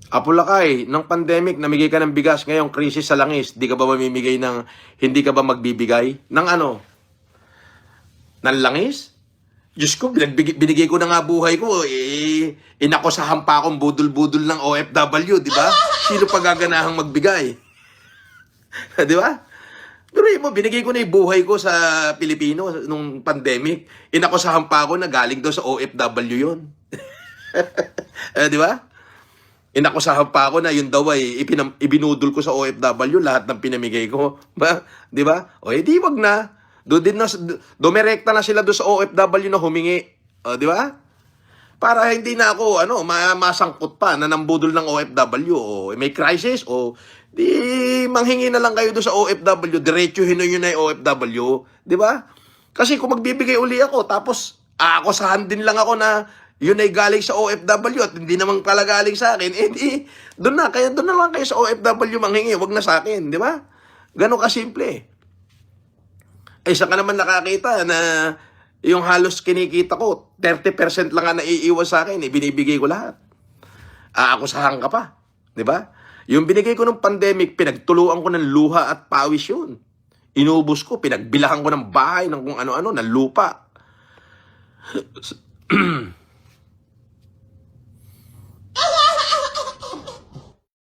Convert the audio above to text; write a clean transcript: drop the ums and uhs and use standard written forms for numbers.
Apulakay, ng pandemic, namigay ka ng bigas, ngayong krisis sa langis, di ka ba mamimigay ng, hindi ka ba magbibigay ng ano? Ng langis? Diyos ko, binigay ko na nga buhay ko, inakusahan pa akong budol-budol ng OFW, di ba? Sino pa gaganahang magbigay? Di ba? Pero mo, binigay ko na yung buhay ko sa Pilipino nung pandemic. Inakusahan pa ako na galing daw sa OFW yun. Di ba? Inakusahan pa ako na yun daw ay ibinudol ko sa OFW lahat ng pinamigay ko. Ba? Di ba? O edi wag na. Dumirekta na sila do sa OFW na humingi. O, di ba? Para hindi na ako masangkot pa na nambudol ng OFW o may crisis o di manghingi na lang kayo do sa OFW, diretsuhin nyo na yung OFW, di ba? Kasi kung magbibigay uli ako tapos aakusahan din lang ako na yun ay galing sa OFW at hindi naman pala galing sa akin, di doon na lang kayo sa OFW manghingi, wag na sa akin, di ba? Ganun kasimple. Isa ka naman nakakita na yung halos kinikita ko, 30% lang ang naiiwas sa akin, binibigay ko lahat. Aakusahan ka pa, di ba? Yung binigay ko ng pandemic, pinagtuluan ko ng luha at pawis yun. Inubos ko, pinagbilahan ko ng bahay, ng kung ano-ano, ng lupa.